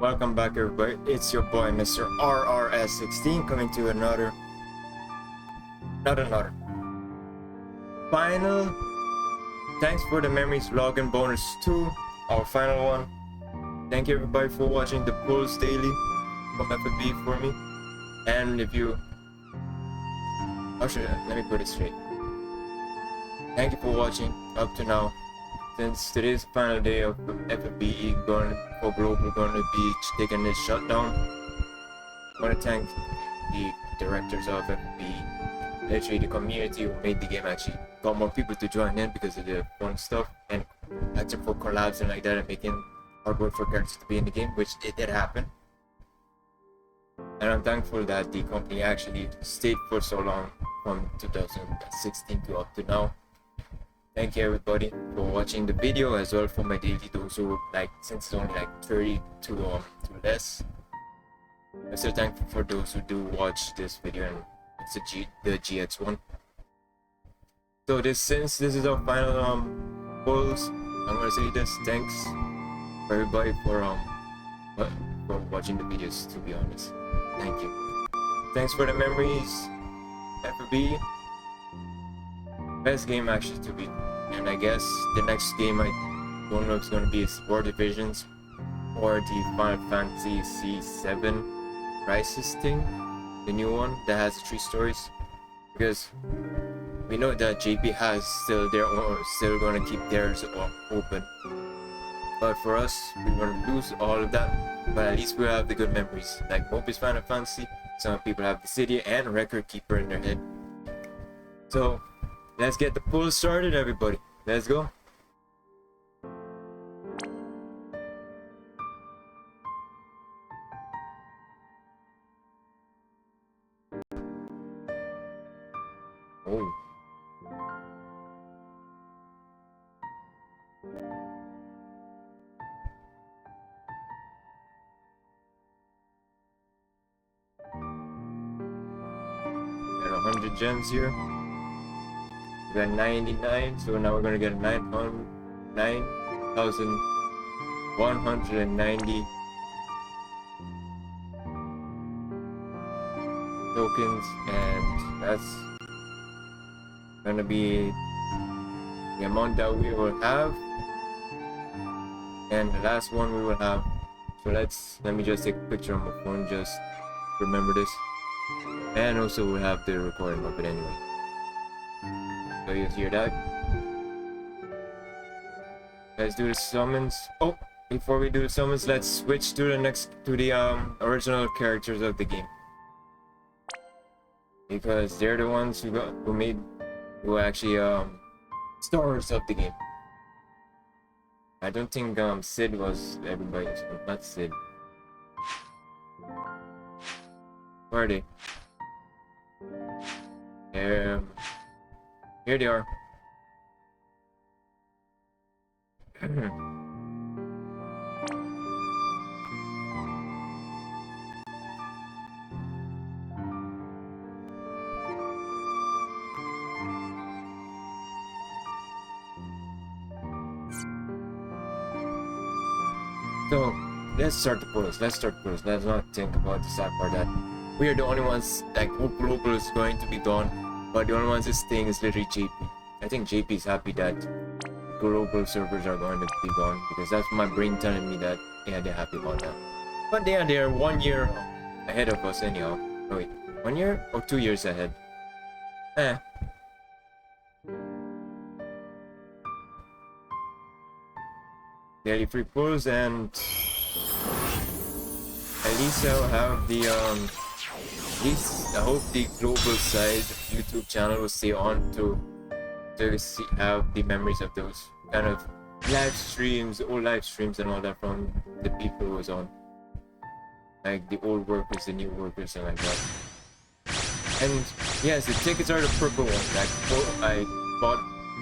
Welcome back, everybody. It's your boy, Mr. RRS16, coming to another final Thanks for the Memories Login Bonus 2, our final one. Thank you, everybody, for watching the Pulse Daily from FFBE for me. And if you... let me put it straight. Thank you for watching up to now. Since today's the final day of FFBE going for global, going to be taking this shutdown, I want to thank the directors of FFBE, literally the community who made the game. Actually got more people to join in because of the fun stuff and acting for collabs and like that, and making artwork for characters to be in the game, which it did happen. And I'm thankful that the company actually stayed for so long, from 2016 to up to now. Thank you, everybody, for watching the video, as well for my daily. Those who since it's only 30 to less. I'm so thankful for those who do watch this video, and it's the GX one. So since this is our final polls, I'm gonna say this: thanks for everybody for watching the videos. To be honest, thank you. Thanks for the memories, FFBE. Best game actually to beat, and I guess the next game I don't know if it's gonna be War Divisions or the Final Fantasy C7 Crisis thing, the new one that has 3 stories, because we know that JP has still gonna keep theirs open. But for us, we're gonna lose all of that. But at least we have the good memories, like Mopis Final Fantasy. Some people have the City and Record Keeper in their head. So let's get the poll started, everybody. Let's go. Oh. Got 100 gems here. We got 99, so now we're gonna get 9,190 tokens, and that's gonna be the amount that we will have, and the last one we will have. So let me just take a picture on my phone, just remember this, and also we'll have the recording of it anyway. So you hear that? Let's do the summons. Oh, before we do the summons, let's switch to the original characters of the game, because they're the ones who actually stars of the game. I don't think Sid was everybody's, not Sid. Where are they? Here they are. So let's start the polls. Let's not think about the sad part that we are the only ones, whole global is going to be gone, but the only ones that's staying is literally JP. I think JP is happy that global servers are going to be gone, because that's my brain telling me that they're happy about that. But they're 1 year ahead of us anyhow. Oh wait, 1 year or 2 years ahead? Daily free pulls, and at least I'll have the at least I hope the global side YouTube channel will stay on to have the memories of those kind of live streams, old live streams and all that from the people who was on, like the old workers, the new workers, and like that. And yes, the tickets are the purple ones. I bought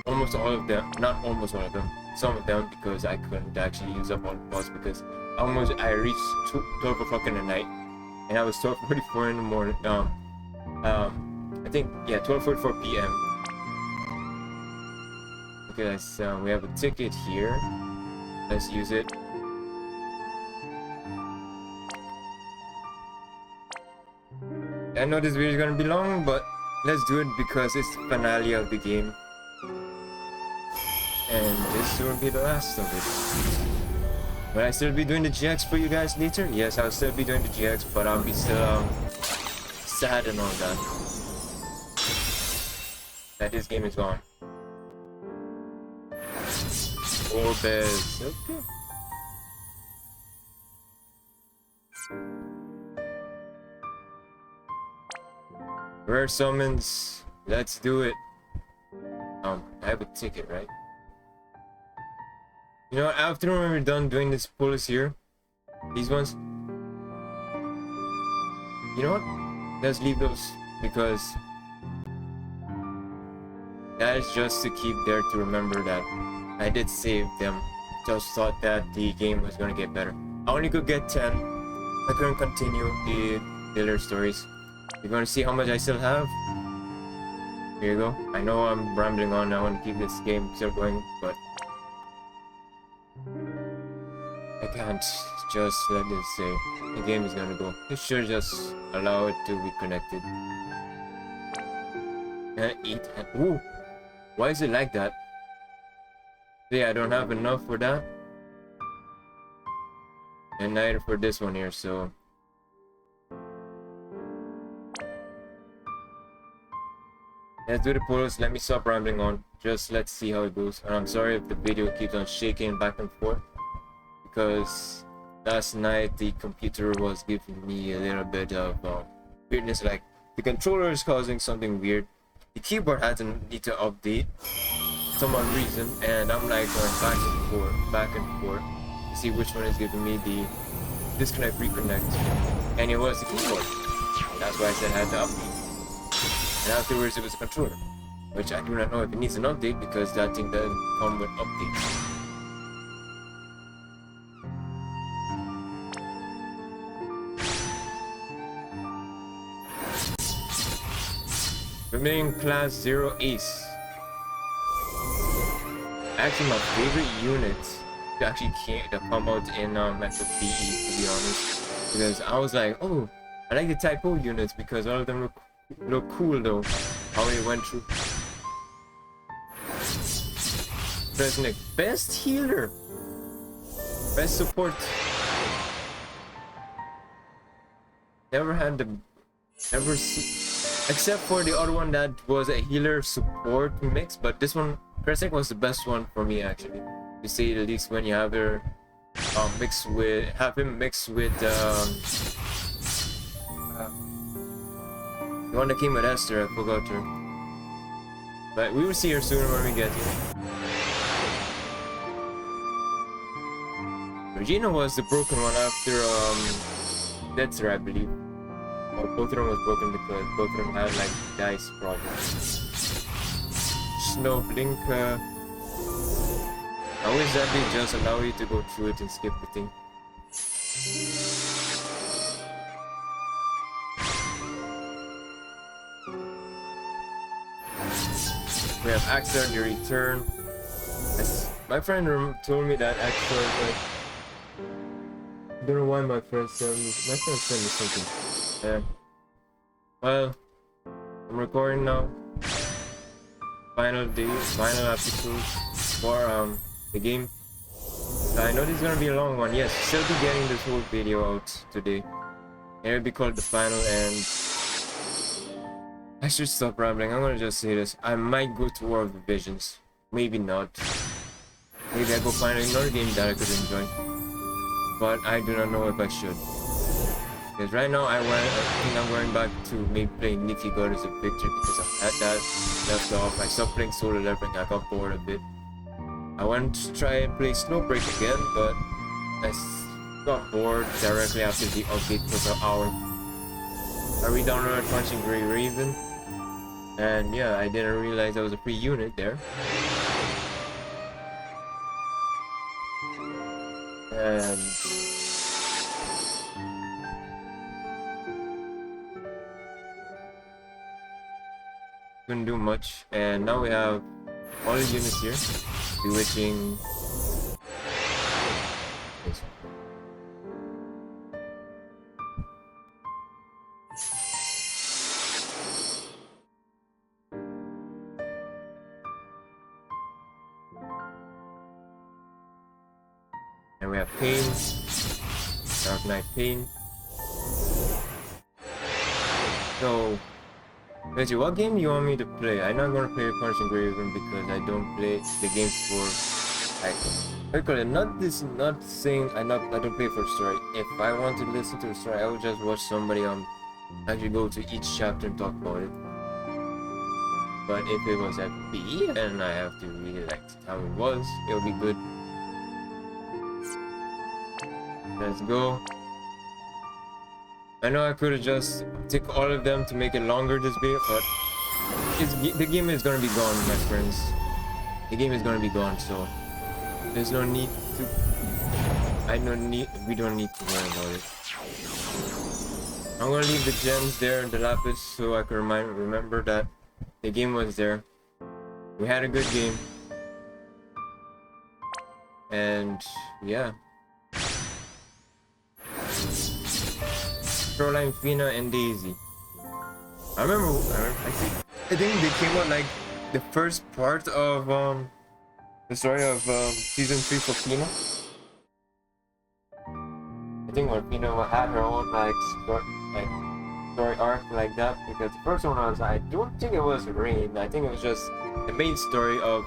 almost all of them, not almost all of them, some of them, because I couldn't actually use up all the points, because I reached 12 o'clock in the night, and I was 12:44 in the morning. I think 12:44 p.m. Okay, so we have a ticket here. Let's use it. I know this video is gonna be long, but let's do it because it's the finale of the game. And this will be the last of it. Will I still be doing the GX for you guys later? Yes, I'll still be doing the GX, but I'll be still sad and all that this game is gone. Orbes. Okay. Rare summons. Let's do it. I have a ticket, right? You know, after when we're done doing this pulls here, these ones, you know what? Let's leave those because that is just to keep there to remember that I did save them. Just thought that the game was gonna get better. I only could get 10. I couldn't continue the other stories. You're gonna see how much I still have. Here you go. I know I'm rambling on. I want to keep this game still going, but I can't just let this say the game is gonna go. It should just allow it to be connected. And eat and ooh, why is it like that? See, I don't have enough for that, and neither for this one here. So let's do the pulls. Let me stop rambling on. Just let's see how it goes. And I'm sorry if the video keeps on shaking back and forth, because last night the computer was giving me a little bit of weirdness, like the controller is causing something weird. The keyboard had to need to update for some odd reason, and I'm like going back and forth to see which one is giving me the disconnect, reconnect, and it was the keyboard. That's why I said I had to update. And afterwards it was a controller, which I do not know if it needs an update because that thing doesn't come with updates. Remaining class 0 ace. Actually, my favorite unit actually to come out in FFBE, to be honest, because I was like, oh, I like the Type O units because all of them look cool though. How they went through. President, best healer, best support. Never see. Except for the other one that was a healer support mix, but this one, Kresnik was the best one for me actually, to say the least. When you have her have him mixed with the one that came with Esther, I forgot her, but we will see her soon when we get here. Regina was the broken one after Detzer, I believe. Both of them was broken because both of them had like dice problems. Snowblink, I wish that they just allow you to go through it and skip the thing. We have Axar the return. My friend told me that Axar is like, I don't know why my friend sent me something. Yeah. Well, I'm recording now. Final episode for the game. So I know this is gonna be a long one. Yes, still be getting this whole video out today. It'll be called the final, and I should stop rambling. I'm gonna just say this. I might go to War of the Visions. Maybe not. Maybe I go find another game that I could enjoy. But I do not know if I should. Because right now I think I'm going back to maybe playing Nikki God as a victory because I had that left off. I stopped playing solo leveling, I got bored a bit. I went to try and play Snowbreak again, but I got bored directly after the update for an hour. I re-downloaded Punching Grey Raven, and yeah, I didn't realize there was a free unit there. And couldn't do much, and now we have all the units here. Bewitching. And we have Pain, Dark Knight Pain. So, Reggie, what game do you want me to play? I'm not gonna play Punishing Graven because I don't play the game for, like, not saying I don't play for story. If I want to listen to the story, I would just watch somebody actually go to each chapter and talk about it. But if it was FFBE and I have to really like how it was, it'll be good. Let's go. I know I could have just take all of them to make it longer this video, but the game is gonna be gone, my friends. The game is gonna be gone, so there's no need to. We don't need to worry about it. I'm gonna leave the gems there, the lapis, so I can remember that the game was there. We had a good game, and yeah. Caroline, Fina, and Daisy. I think they came out like the first part of the story of season 3 for Fina. I think when Fina had her own story arc like that, because the first one was, I don't think it was Rain. I think it was just the main story of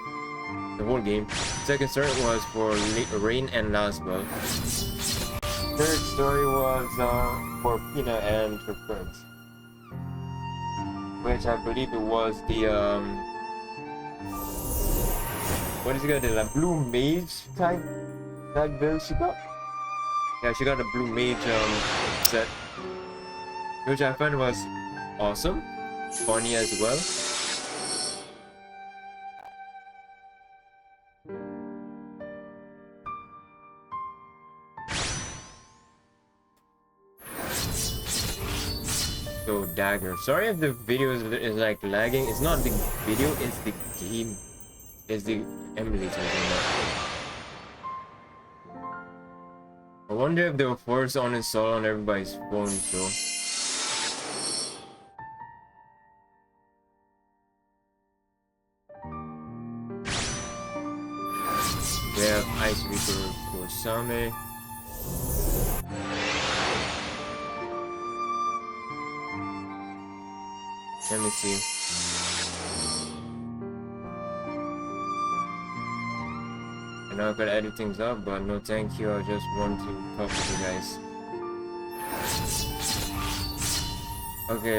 the whole game. Second story was for Rain and Laswell. Third story was for Fina and her friends, which I believe it was the what is it called, the blue mage type build she got. Yeah, she got a blue mage set, which I found was awesome, funny as well. So dagger. Sorry if the video is like lagging. It's not the video, it's the game. It's the emulator. I wonder if they were forced on install on everybody's phone, so. We have Ice Reaper for Same. Let me see. I know I gotta edit things up, but no thank you, I just want to talk with you guys. Okay,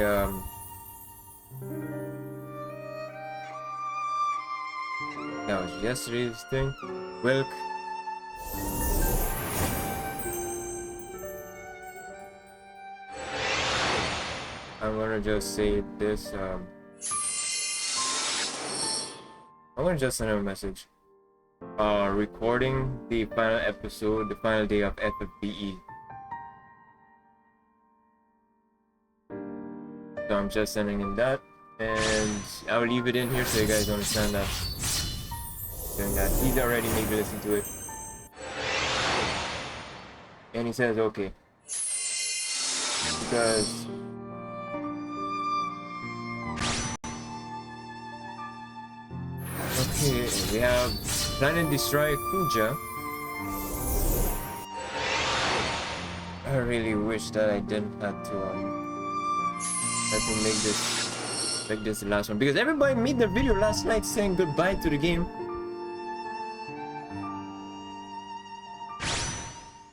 that was yesterday's thing. Wilk. I'm gonna just say this, I'm gonna just send him a message. Recording the final episode, the final day of FFBE. So I'm just sending him that, and I'll leave it in here so you guys understand that. Doing that. He's already maybe listened to it. And he says okay. Because okay, we have Planet Destroy Kuja. I really wish that I didn't have to make this the last one, because everybody made the video last night saying goodbye to the game.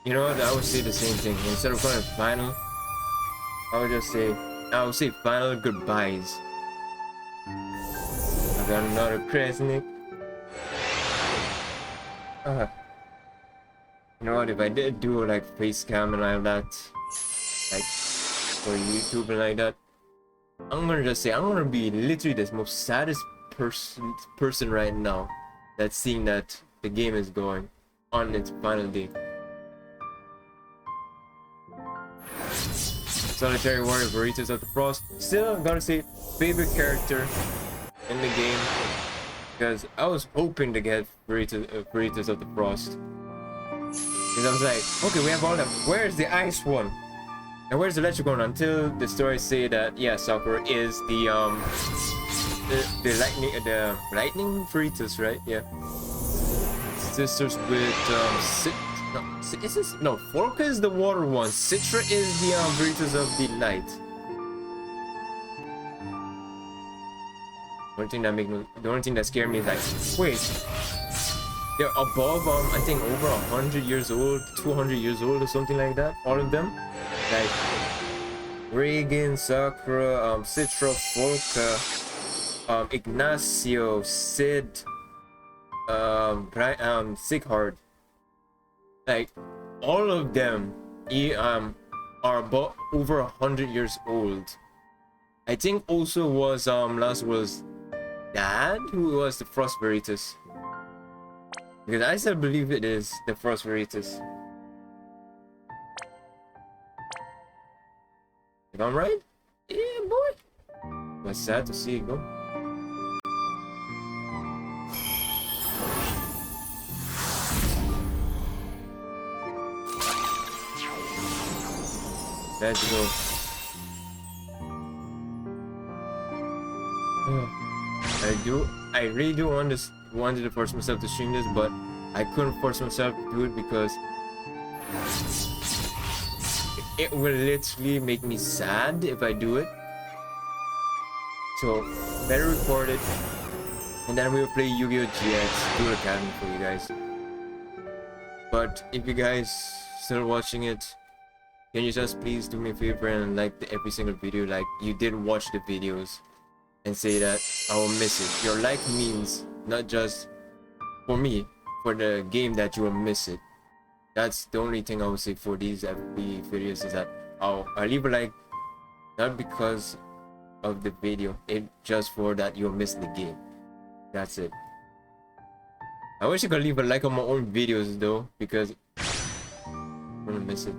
You know what? I would say the same thing. Instead of calling it final, I would say final goodbyes. I got another Kresnik. You know what, if I did do like face cam and all that, like for YouTube and like that, I'm gonna just say I'm gonna be literally the most saddest person right now that's seeing that the game is going on its final day. Solitary Warrior Burritos of the Frost. Still, I'm gonna say favorite character in the game, because I was hoping to get Burritos of the Frost. Because I was like, okay, we have all them. Where's the ice one? And where's the electric one? Until the stories say that, yeah, Sakura is the lightning Burritos, right? Yeah. Sisters with No, is this no? Forca is the water one. Citra is the Veritas of the light. The only thing that scared me is like, wait, they're above I think over 100 years old, 200 years old or something like that. All of them, like Reagan, Sakura, Citra, Forca, Ignacio, Sid, Sighard. Like all of them are about over 100 years old. I think also was last was Dad who was the Frost Veritas, because I still believe it is the Frost Veritas. If I'm right, yeah, boy. But sad to see it go. Let's go. I really do wanted to force myself to stream this, but I couldn't force myself to do it because it will literally make me sad if I do it. So better record it, and then we'll play Yu-Gi-Oh! GX Duel Academy for you guys. But if you guys still watching it, can you just please do me a favor and like every single video like you did watch the videos, and say that I will miss it. Your like means not just for me, for the game, that you will miss it. That's the only thing I would say for these FFBE videos, is that I'll leave a like, not because of the video, it just for that you'll miss the game. That's it. I wish I could leave a like on my own videos though, because I'm gonna miss it.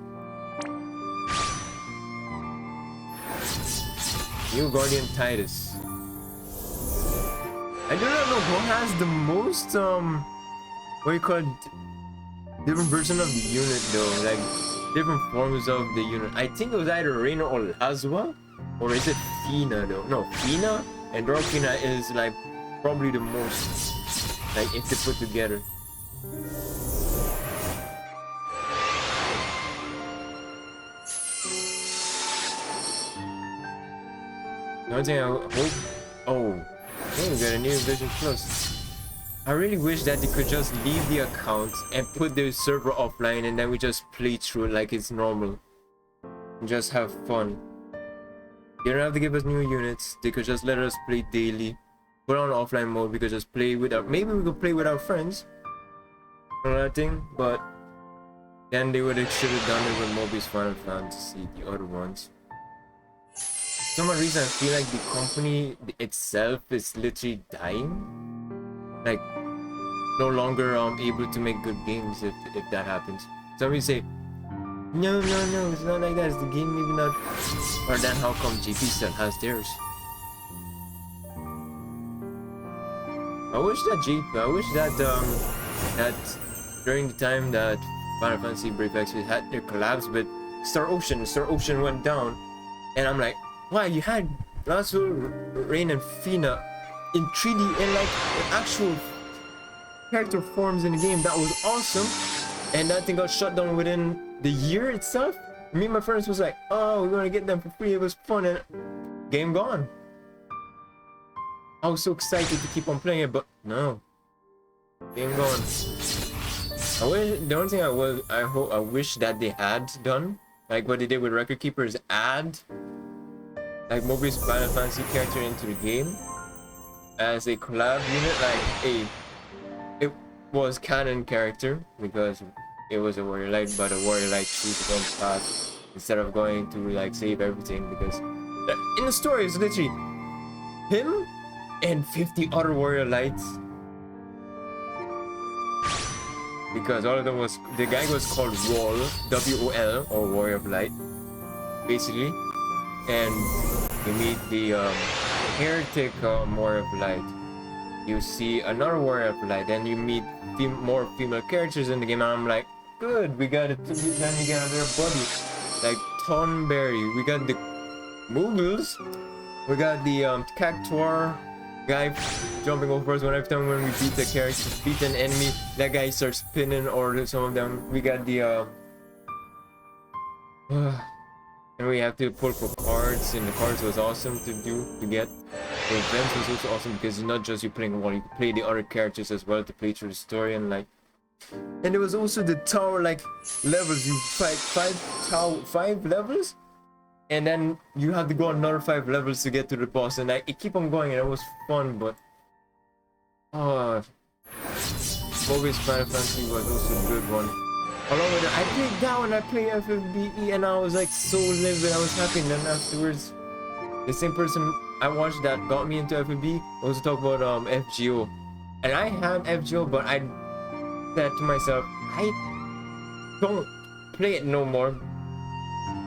New Guardian Titus. I do not know who has the most what you call it, different version of the unit though, like different forms of the unit. I think it was either Reina or Lazwa, or is it Fina though? No, Fina and Dorfina is like probably the most, like if they put together. The only thing I hope, oh, hey, we got a new Vision Plus. I really wish that they could just leave the account and put the server offline, and then we just play through it like it's normal. And just have fun. They don't have to give us new units. They could just let us play daily. Put on offline mode. We could just play with our, maybe we could play with our friends. Another thing, but then they should have done it with Mobius Final Fantasy, the other ones. For some reason I feel like the company itself is literally dying, like no longer able to make good games if that happens. Somebody say no, it's not like that, it's the game, maybe not. Or then how come GP still has theirs? I wish that that during the time that Final Fantasy Brave Exvius had their collabs with Star Ocean went down, and I'm like, wow, you had Lasso, Rain, and Fina in 3D and like actual character forms in the game. That was awesome. And that thing got shut down within the year itself. Me and my friends was like, oh, we're gonna get them for free. It was fun, and game gone. I was so excited to keep on playing it, but no, game gone. I wish, the only thing I wish that they had done, like what they did with Record Keeper, is add like Mobius Final Fantasy character into the game as a collab unit, like it was canon character because it was a warrior light, but a warrior light chooses his own path instead of going to like save everything, because in the story it's literally him and 50 other warrior lights, because all of them was, the guy was called Wall, W-O-L, or Warrior of Light basically, and you meet the heretic Warrior of Light. You see another Warrior of Light, then you meet more female characters in the game, and I'm like, good, we got it. Then you get another buddy like Thornberry, we got the Moogles, we got the Cactuar guy jumping over first one. Every time when we beat the character, beat an enemy, that guy starts spinning, or some of them. We got the and we have to pull for cards, and the cards was awesome to get. The events was also awesome because it's not just you playing one, you can play the other characters as well to play through the story. And like, and there was also the tower like levels. You fight five levels, and then you have to go another 5 levels to get to the boss. And it keep on going, and it was fun. But always Final Fantasy was also a good one. Along with it, I played that one, I played FFBE, and I was like so livid, I was happy. And then afterwards, the same person I watched that got me into FFBE also talked about FGO. And I had FGO, but I said to myself, I don't play it no more.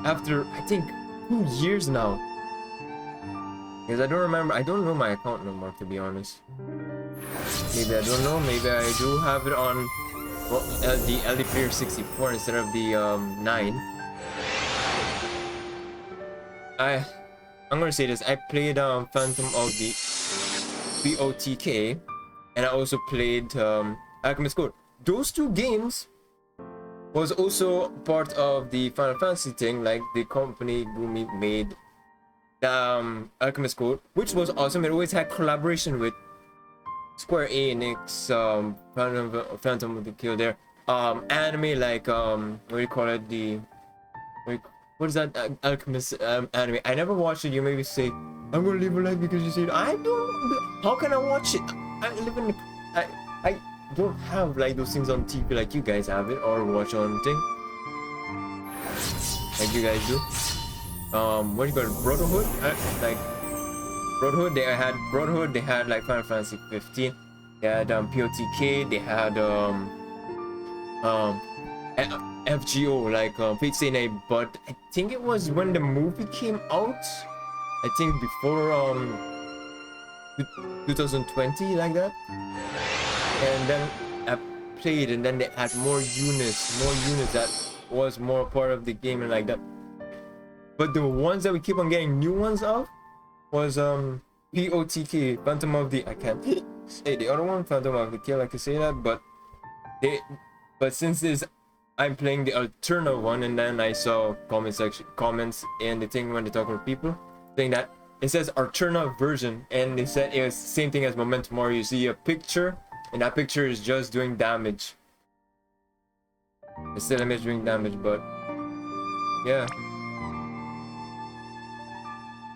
After, I think, 2 years now. Because I don't know my account no more, to be honest. Maybe I don't know, maybe I do have it on the LD Player 64 instead of the 9. I'm gonna say this, I played Phantom of the BOTK, and I also played Alchemist Code. Those 2 games was also part of the Final Fantasy thing, like the company who made Alchemist Code, which was awesome. It always had collaboration with Square Enix, Phantom of the Kill there, anime like what do you call it, what is that Alchemist anime? I never watched it. You maybe say I'm gonna live a life because you said I don't. How can I watch it? I live in I don't have like those things on TV like you guys have it, or watch on thing like you guys do. What do you call it, Brotherhood? Like Brotherhood, they had like Final Fantasy 15. They had POTK. They had FGO, like Fate Stay Night. But I think it was when the movie came out. I think before 2020, like that. And then I played, and then they had more units that was more part of the game and like that. But the ones that we keep on getting new ones of was POTK, Phantom of the, I can't say the other one, Phantom of the Kill, I can say that, but since this I'm playing the alternate one, and then I saw comments and the thing when they talk with people saying that it says alternate version, and they said it was the same thing as Momentum, or you see a picture and that picture is just doing damage. It's still image doing damage, but yeah.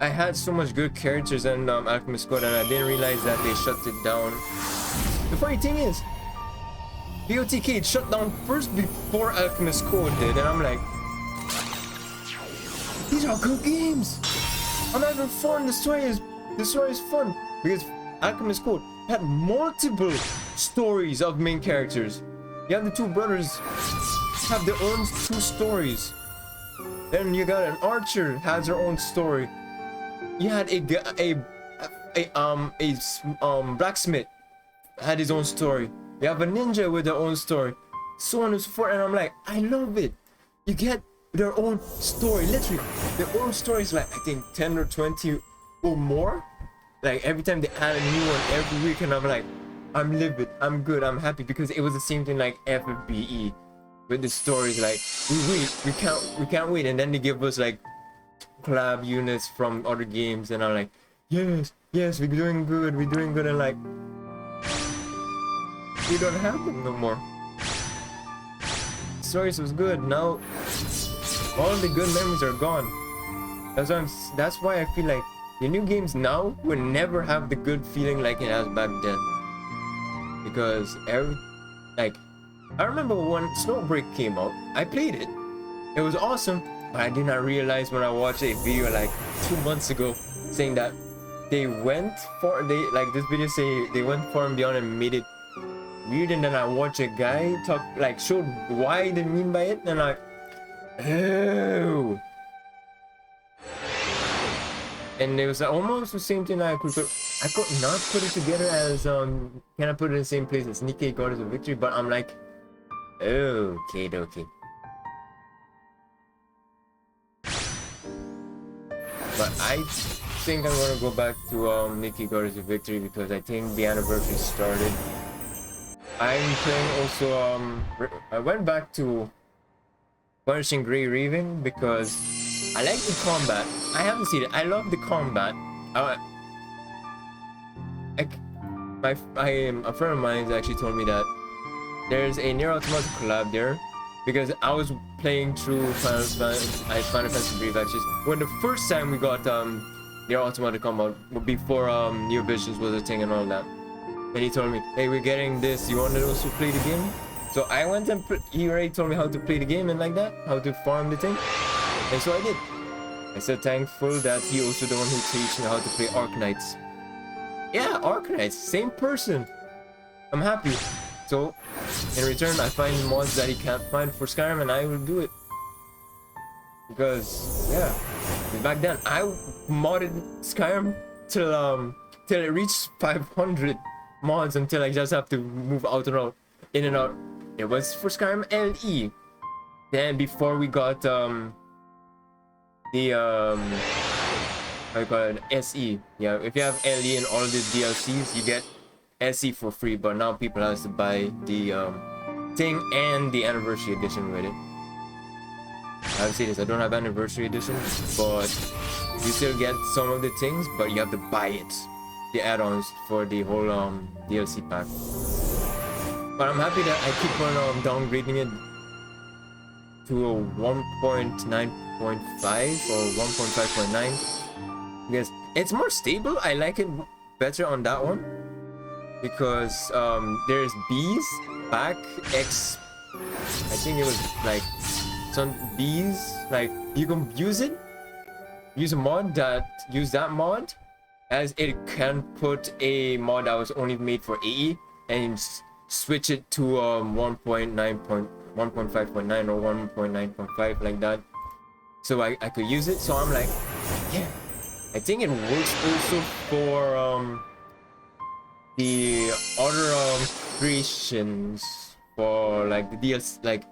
I had so much good characters in Alchemist Code, and I didn't realize that they shut it down. The funny thing is, BOTK shut down first before Alchemist Code did, and I'm like, these are good games. I'm having fun. The story is fun because Alchemist Code had multiple stories of main characters. You have the 2 brothers have their own 2 stories. Then you got an archer has her own story. You had a blacksmith had his own story. You have a ninja with their own story, so on and so forth. And I'm like, I love it. You get their own story, literally. Their own story is like I think 10 or 20 or more. Like every time they add a new one every week, and I'm like, I'm livid, I'm good, I'm happy, because it was the same thing like FFBE with the stories. Like we can't wait, and then they give us like collab units from other games, and I'm like, yes, we're doing good, and like we don't have them no more. Stories was good. Now all the good memories are gone. That's why I feel like the new games now will never have the good feeling like it has back then, because I remember when Snowbreak came out, I played it. It was awesome. But I did not realize when I watched a video like 2 months ago saying that this video say they went far and beyond and made it weird, and then I watched a guy talk, like showed why they mean by it, and I'm like, oh. And it was almost the same thing. I could not put it together as can I put it in the same place as Nikkei Goddess of Victory, but I'm like, okay. But think I'm gonna go back to Nikki Gardens Victory because I think the anniversary started. I'm playing also I went back to Punishing Grey Raven because I like the combat. I haven't seen it. I love the combat. A friend of mine actually told me that there's a Nier Automata collab there because I was playing through Final Fantasy Brief actually when the first time we got Nier Automata come out before New Visions was a thing and all that. And he told me, hey, we're getting this, you want to also play the game? So I went and he already told me how to play the game and like that, how to farm the thing. And so I did. I said thankful that he also the one who teach me how to play Arknights. Yeah, Arknights, same person. I'm happy. So in return, I find mods that he can't find for Skyrim and I will do it. Because, yeah, back then I modded Skyrim till it reached 500 mods until I just have to move out and out, in and out. It was for Skyrim LE. Then before we got how you call it, SE. Yeah, if you have LE and all the DLCs, you get SE for free. But now people have to buy the thing and the anniversary edition with it. I'll say this, I don't have anniversary edition, but you still get some of the things, but you have to buy it, the add-ons for the whole DLC pack. But I'm happy that I keep on downgrading it to a 1.9.5 or 1.5.9 because it's more stable. I like it better on that one because there's bees back X. I think it was like some bees, like you can use a mod that mod as it can put a mod that was only made for AE and switch it to 1.5.9 or 1.9.5 like that, so I could use it. So I'm like, yeah, I think it works also for the other creations for like the DLC, like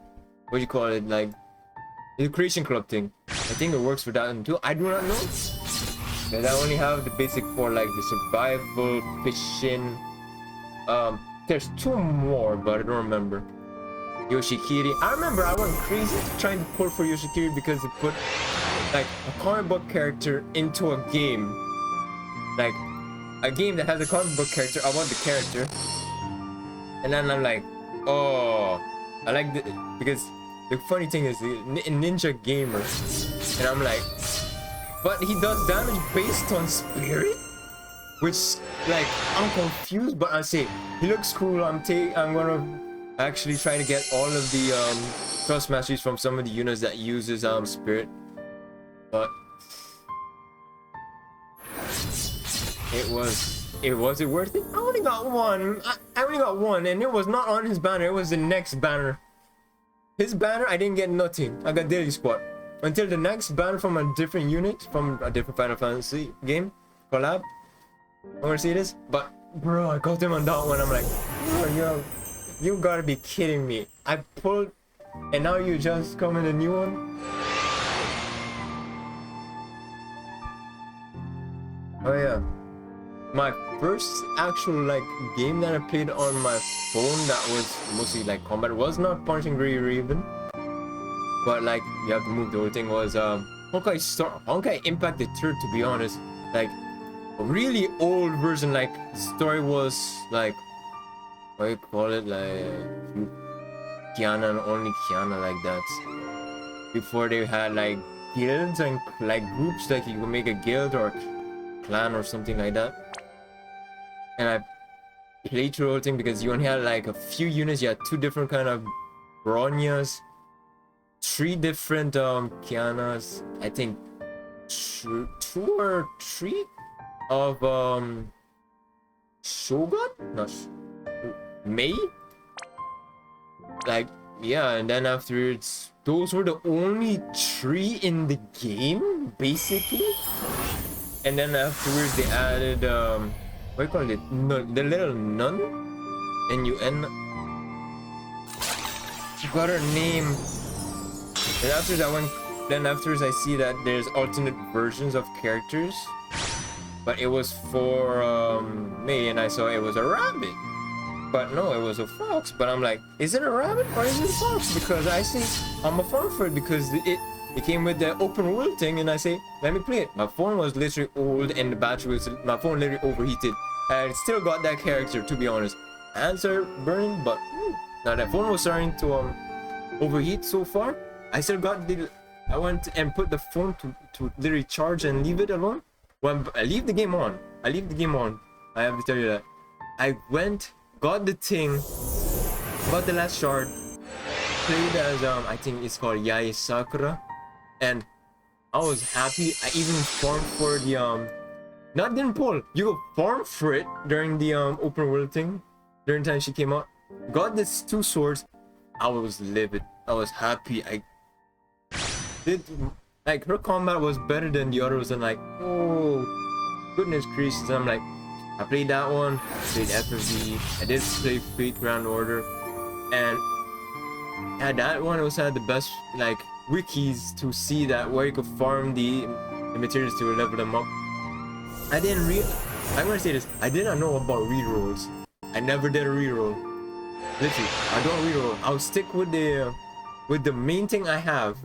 what do you call it, like the creation club thing. I think it works for that one too. I do not know because I only have the basic for like the survival, fishing. There's two more, but I don't remember. Yoshikiri. I remember I went crazy trying to pull for Yoshikiri because it put like a comic book character into a game. Like a game that has a comic book character. I want the character. And then I'm like, oh, I like the, because the funny thing is Ninja Gamer. And I'm like, but he does damage based on spirit? Which, like, I'm confused, but I say he looks cool. I'm gonna actually try to get all of the trust masteries from some of the units that uses spirit. But was it worth it? I only got one. I only got one, and it was not on his banner. It was the next banner. His banner, I didn't get nothing. I got daily squad until the next banner from a different unit from a different Final Fantasy game collab. I want to see this, but bro, I got him on that one. I'm like, yo, you gotta be kidding me. I pulled, and now you just come in a new one? Oh yeah, my first actual like game that I played on my phone that was mostly like combat was not Punishing Grey Raven, but like you have to move. The whole thing was Honkai Impact the Third, to be honest. Like a really old version, like the story was like, what do you call it, like Kiana and only Kiana, like that. Before they had like guilds and like groups, like you could make a guild or a clan or something like that. And I played through the whole thing because you only had like a few units. You had two different kind of Bronyas, three different Kianas, I think two or three of Shogun? Not Mei? Like, yeah, and then afterwards, those were the only three in the game, basically. And then afterwards they added what do you call it? No, the little nun? N-U-N. Forgot her name. And afterwards I see that there's alternate versions of characters. but it was for May, and I saw it was a rabbit. But no, it was a fox. But I'm like, is it a rabbit or is it a fox? Because I say I'm a farm for it because it came with the open world thing, and I say, let me play it. My phone was literally old and the battery was, my phone literally overheated. And it still got that character, to be honest. Answer burning, but now that phone was starting to overheat so far. I still got the, I went and put the phone to literally charge and leave it alone. When I leave the game on, I have to tell you that. I went, got the thing, got the last shard, played as I think it's called Yae Sakura, and I was happy. I even farmed for the not didn't pull, you go farm for it during the open world thing, during the time she came out. Got this 2 swords. I was livid. I was happy. I did, like, her combat was better than the others, and like, oh goodness gracious. I'm like, I played that one, played FFBE, I did play Fate Grand Order, and yeah, that one also had the best like wikis to see that where you could farm the materials to level them up. I'm gonna say this, I did not know about rerolls. I never did a reroll. Literally, I don't reroll. I'll stick with the main thing I have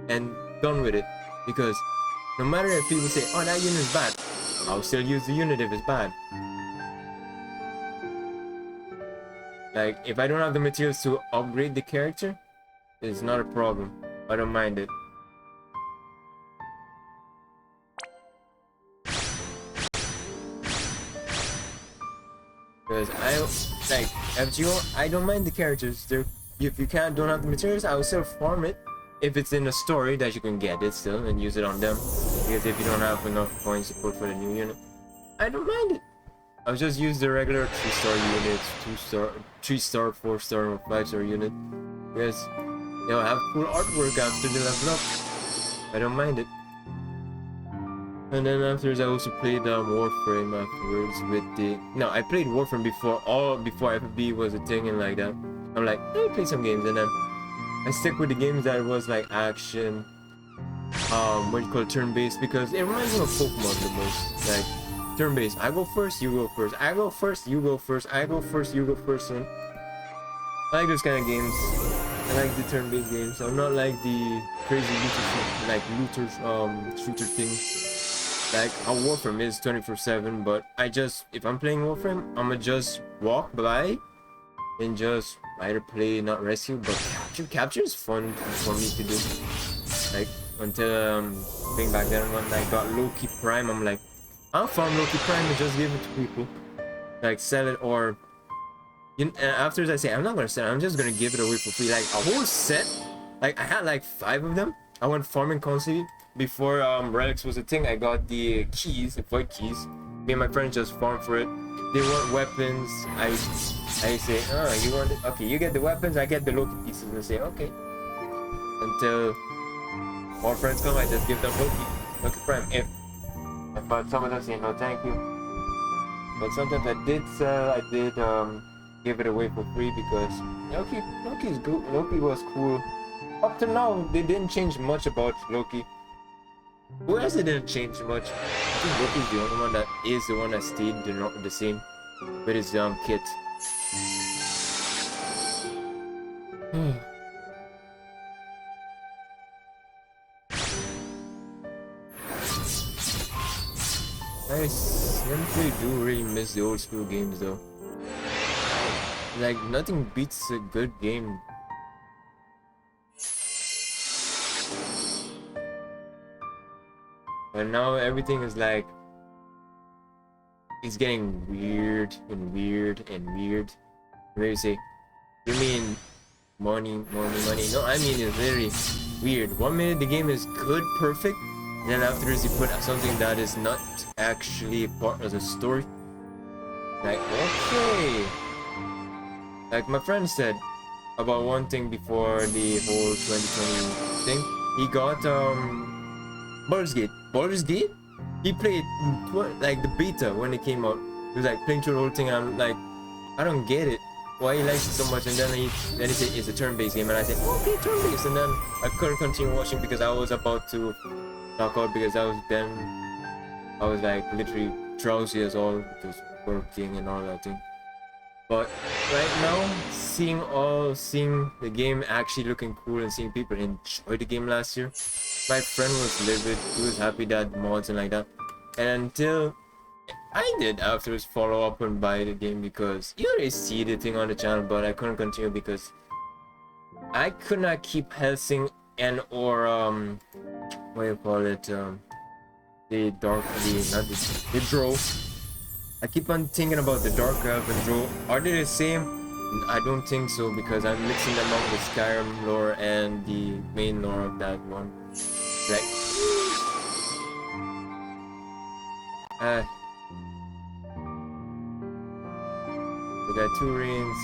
and done with it. Because no matter if people say, oh, that unit is bad, I'll still use the unit if it's bad. Like, if I don't have the materials to upgrade the character, it's not a problem. I don't mind it. Because I don't mind the characters. If you don't have the materials, I will still farm it. If it's in a story that you can get it still and use it on them. Because if you don't have enough coins to put for the new unit, I don't mind it. I'll just use the regular 3-star units, 2-star, 3-star, 4-star, or 5-star unit. Because they'll have cool artwork after they level up. I don't mind it. And then afterwards, I also played Warframe afterwards with the... No, I played Warframe before FFBE was a thing and like that. I'm like, let me play some games, and then I stick with the games that was like action, what you call turn-based, because it reminds me of Pokemon the most. Like, turn-based. I go first, you go first. I go first, you go first. I go first, you go first. And I like those kind of games. I like the turn-based games. I'm not like the crazy looter shooter thing. Like, a Warframe is 24/7, but if I'm playing Warframe, I'ma just walk by and just either play, not rescue, but capture is fun for me to do. Like, until being back then when I got Loki Prime, I'm like, I'll farm Loki Prime and just give it to people, like sell it, or and afterwards I say I'm not gonna sell it, I'm just gonna give it away for free. Like a whole set, like I had like 5 of them. I went farming constantly before relics was a thing. I got the keys, the void keys. Me and my friends just farmed for it. They want weapons. I say, oh, you want it? Okay, you get the weapons, I get the Loki pieces, and I say, okay. Until more friends come, I just give them Loki Prime. But some of them say no, thank you. But sometimes I did sell. I did give it away for free because Loki is good. Loki was cool. Up to now, they didn't change much about Loki. Who else didn't change much? I think Loki's the only one that is the one that stayed the same with his kit. I simply do really miss the old school games though. Like, nothing beats a good game. And now everything is like, it's getting weird and weird and weird. Where you say, you mean money? No, I mean it's very weird. 1 minute the game is good, perfect, and then afterwards you put something that is not actually part of the story. Like, okay. Like my friend said about one thing before the whole 2020 thing. He got Baldur's Gate? He played like the beta when it came out. He was like playing through the whole thing, and I'm like, I don't get it. Why he likes it so much? And then he said it's a turn-based game, and I said, okay, turn-based. And then I couldn't continue watching because I was about to knock out because I was then I was like literally drowsy as all because working and all that thing. But right now, seeing the game actually looking cool and seeing people enjoy the game last year, my friend was livid. He was happy that mods and like that. And until I did afterwards follow up and buy the game because you already see the thing on the channel, but I couldn't continue because I could not keep helsing and or what do you call it, the dark, the draw. I keep on thinking about the dark elf and draw. Are they the same? I don't think so because I'm mixing them up with Skyrim lore and the main lore of that one. Like we got 2 rains,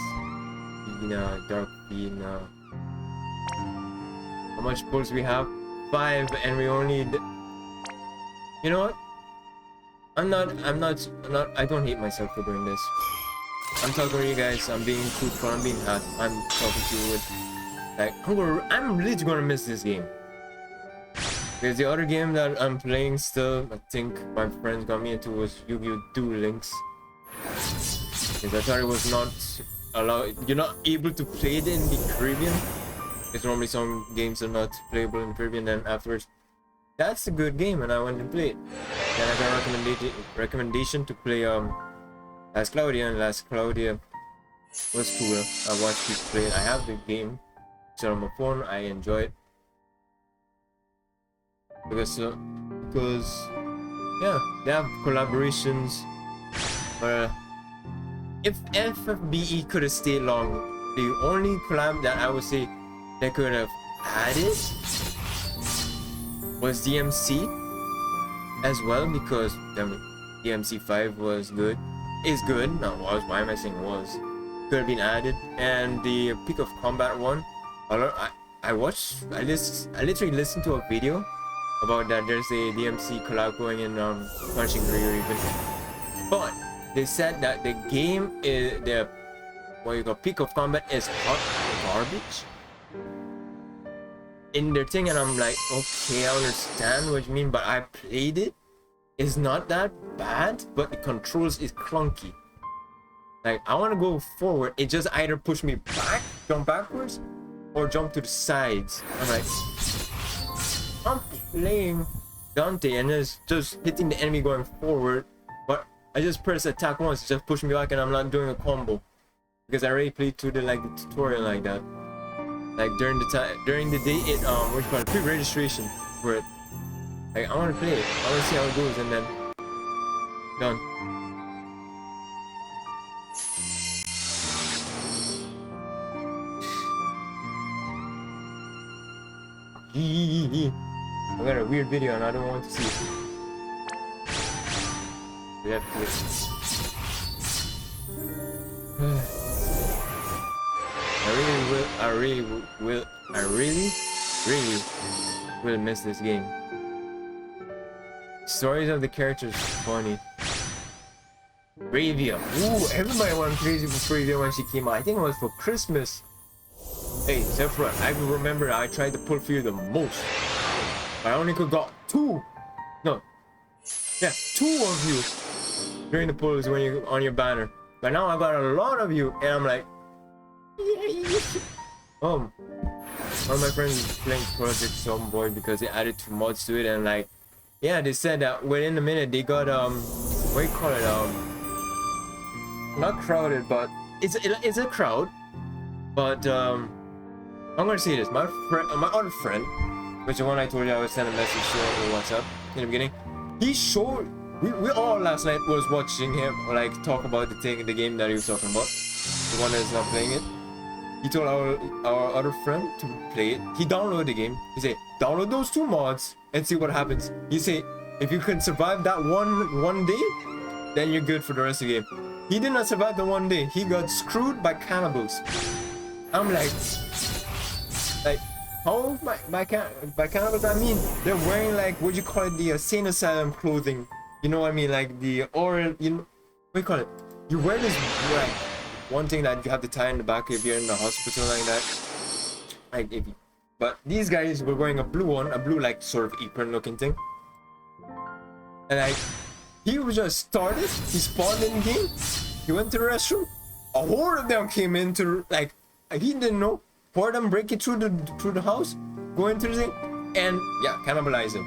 dark bean. How much pulls we have? 5, and we only need. You know what? I'm not, I don't hate myself for doing this. I'm talking to you guys, I'm being truthful, I'm being hot, I'm talking to you with, like, I'm really gonna miss this game. Because the other game that I'm playing still, I think my friends got me into was Yu-Gi-Oh! Duel Links. Because I thought it was not allowed, you're not able to play it in the Caribbean. Because normally some games are not playable in the Caribbean, and afterwards, that's a good game, and I went and played. Then I got a recommendation to play Last Claudia, and Last Claudia was cool. I watched people play it. I have the game, so on my phone. I enjoy it because yeah, they have collaborations. But if FFBE could have stayed long, the only collab that I would say they could have added was DMC as well, because DMC 5 was good. Is good, not was. Why am I saying was? Could have been added. And the Peak of Combat one, I literally listened to a video about that. There's a DMC collab going in Punching Rear even. But they said that the game is Peak of Combat is hot garbage in their thing, and I'm like, okay, I understand what you mean, but I played it. It's not that bad, but the controls is clunky. Like, I want to go forward, it just either push me back, jump backwards, or jump to the sides. I'm like, I'm playing Dante and it's just hitting the enemy going forward, but I just press attack once, just push me back, and I'm not doing a combo because I already played through the tutorial like that. Like during the day, it what you call it, pre-registration for it. Like, I want to play it, I want to see how it goes, and then done. I got a weird video and I don't want to see it. We have to. I really will miss this game. Stories of the characters funny. Bravia. Ooh, everybody went crazy for Bravia when she came out. I think it was for Christmas. Hey, Sephora, I remember I tried to pull for you the most. I only could got 2. No. Yeah, 2 of you during the pulls when you on your banner. But now I got a lot of you, and I'm like, one of my friends is playing Project Zomboid because they added 2 mods to it, and like, yeah, they said that within a minute they got what do you call it, not crowded, but it's a crowd, but I'm gonna say this, my other friend, which is the one I told you I would send a message to on WhatsApp in the beginning, he showed, we all last night was watching him like talk about the game that he was talking about, the one that's not playing it. He told our other friend to play it. He downloaded the game. He said, download those 2 mods and see what happens. He said, if you can survive that one day, then you're good for the rest of the game. He did not survive the 1 day. He got screwed by cannibals. I'm like how by cannibals? I mean, they're wearing like, what you call it, the insane asylum clothing. You know what I mean? Like the oral, you know, what do you call it? You wear this like one thing that you have to tie in the back if you're in the hospital like that. Like if you, but these guys were wearing a blue one, a blue like sort of apron looking thing. And like He was just started. He spawned in game. He went to the restroom. A horde of them came into like he didn't know. Four of them break it through the house, go into the thing, and yeah, cannibalize him.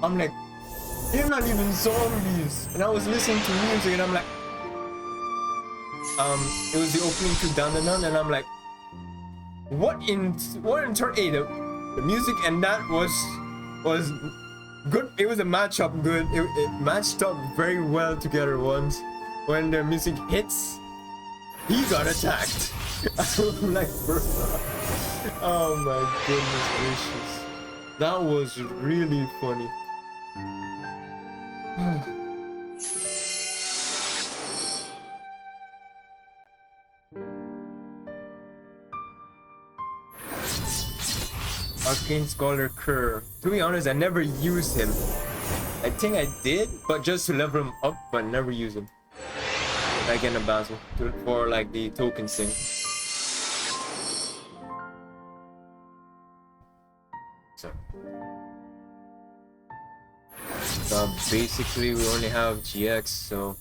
I'm like, they're not even zombies. And I was listening to music, and I'm like, it was the opening to Dun Dun Dun, and I'm like, what in turn 8? The music and that was good. It was a matchup good. It matched up very well together once. When the music hits, he got attacked. I'm like, bro. Oh my goodness gracious. That was really funny. Arcane Scholar Kerr. To be honest, I never used him. I think I did, but just to level him up, but never use him. Like in a battle for like the token thing. So basically we only have GX, so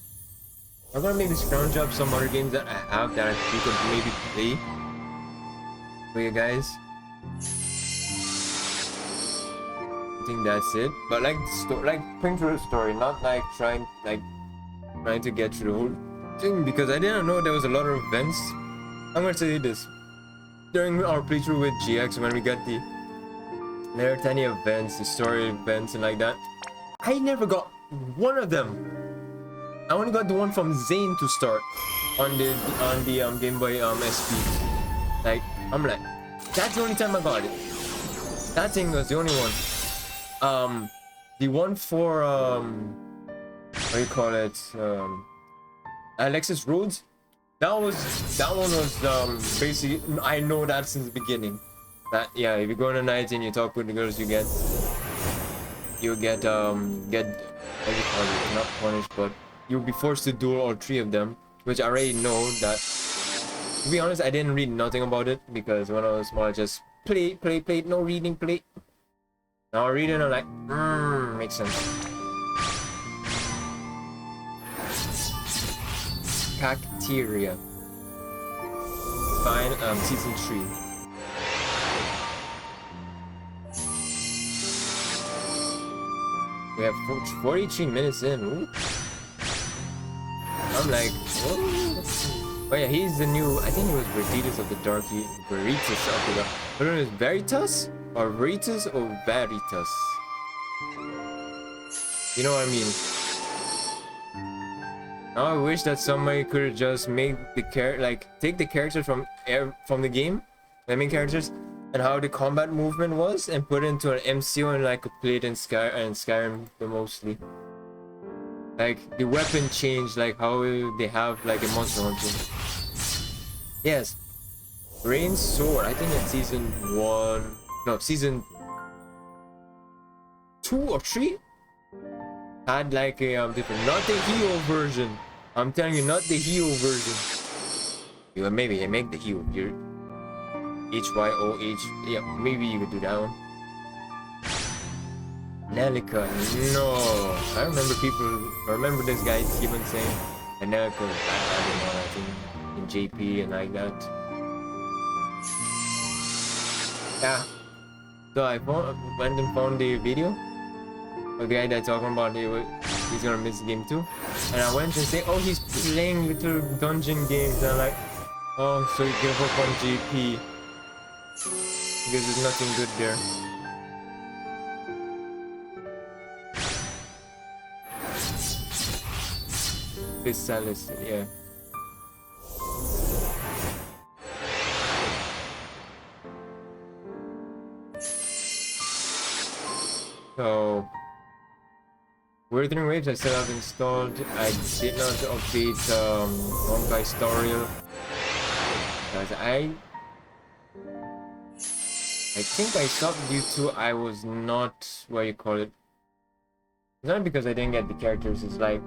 I'm gonna maybe scrounge up some other games that I have that you could maybe play for you guys. I think that's it. But like playing through the story, not like trying to get through the whole thing, because I didn't know there was a lot of events. I'm gonna say this. During our playthrough with GX, when we got there are tiny events, the story events and like that, I never got one of them. I only got the one from Zane to start on the Game Boy SP. Like, I'm like, that's the only time I got it. That thing was the only one. The one for what do you call it? Alexis Rhodes. That one was basically, I know that since the beginning. That yeah, if you go on a night and you talk with the girls, you get what do you call it? Not punished, but you'll be forced to duel all three of them, which I already know that. To be honest, I didn't read nothing about it because when I was small, I just play, no reading, play. Now I read it and I'm like, makes sense. Cacteria. Fine, season 3. We have 43 minutes in. Ooh. I'm like, whoa. Oh yeah, he's the new, I think he was Veritas of the Dark, Veritas of the Dark. I don't know, is Veritas? Or Veritas or Veritas? You know what I mean? Now I wish that somebody could just make the take the characters from the game, the main characters, and how the combat movement was, and put it into an MCO and like play it in Skyrim mostly. Like the weapon change, like how they have like a monster hunting. Yes, Rain Sword. I think it's season 1. No, season 2 or 3 had like a different, not the Heo version. I'm telling you, not the Heo version. You maybe make the Heo here. HYOH. Yeah, maybe you could do that one. Nelica, no. I remember this guy even saying Nelica was bad, I think in JP and like that. Yeah. So I went and found the video of the guy that's talking about he's gonna miss the game too. And I went and say, oh, he's playing little dungeon games. And I'm like, oh, so you give up on JP because there's nothing good there. Chrysalis, yeah. So, Withering Waves I still have installed. I did not update Honkai Star Rail because I think I stopped due to I was not, what do you call it? It's not because I didn't get the characters, it's like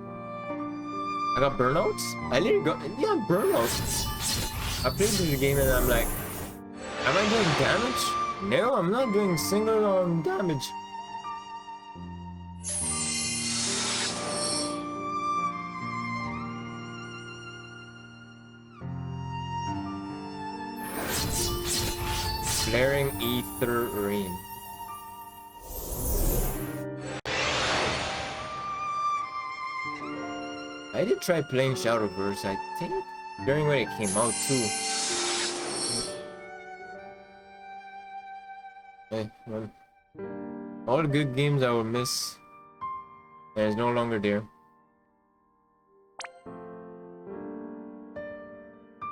I got burnouts? I literally got, yeah, burnouts. I played through the game and I'm like, am I doing damage? No, I'm not doing single damage. Flaring Ether Rain. I did try playing Shadowverse, I think, during when it came out too. Hey, well, all the good games I will miss, and it's no longer there.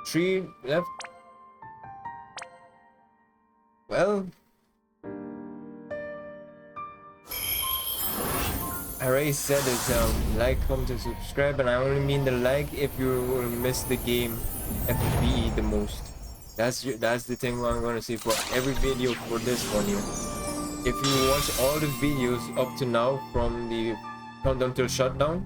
3 left. Well, I already said it, like, comment, and subscribe, and I only mean the like if you will miss the game FFBE the most. That's the thing I'm gonna say for every video for this one here. If you watch all the videos up to now from the countdown till shutdown,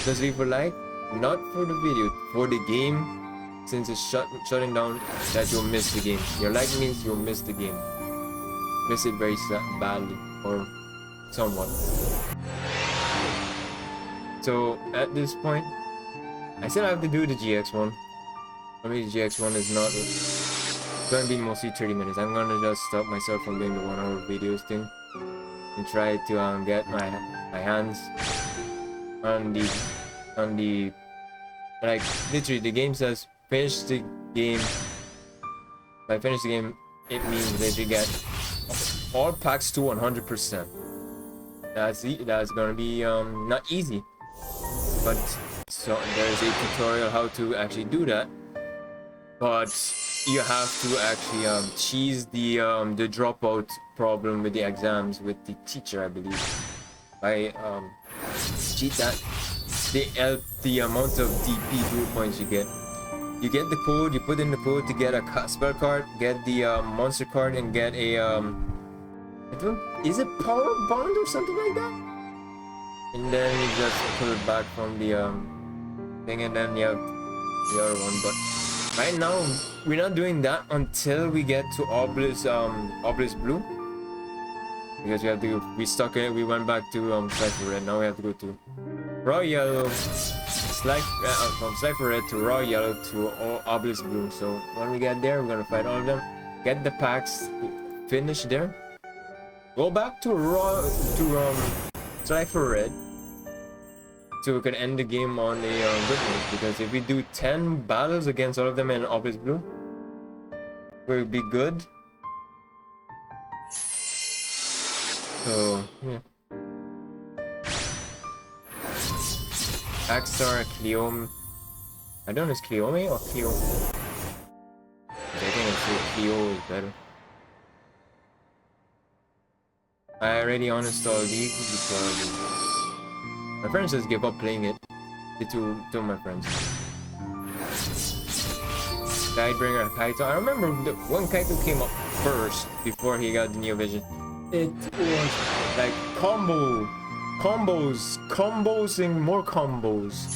just leave a like, not for the video, for the game. Since it's shutting down, that you'll miss the game. Your like means you'll miss the game. Miss it very badly, or somewhat. So at this point, I still have to do the GX one. I mean, the GX one is not going to be mostly 30 minutes. I'm gonna just stop myself from doing the 1 hour videos thing and try to get my hands on the like literally the game says finish the game. By finish the game, it means that you get all packs to 100%. That's gonna be not easy, but so there's a tutorial how to actually do that. But you have to actually cheese the dropout problem with the exams with the teacher, I believe. By cheat that, they help the amount of DP group points you get. You get the code, you put in the code to get a spell card, get the monster card, and get a is it power bond or something like that? And then you just pull it back from the thing, and then you have the other one. But right now we're not doing that until we get to Obelisk Blue, because we have to go, we went back to Cypher Red. Now we have to go to Raw Yellow, from Cypher Red to Raw Yellow to Obelisk Blue. So when we get there, we're gonna fight all of them, get the packs, finish there, go back to Cypher Red, so we can end the game on a good note. Because if we do 10 battles against all of them in Obelisk Blue, we'll be good. So yeah. Axstar, Cleome. I don't know, is Cleome or Cleo? I think it's Cleo is better. I already uninstalled League because my friends just gave up playing it. Two of my friends. Guidebringer Kaito. I remember when Kaito came up first before he got the Neo Vision. It was like combosing more combos.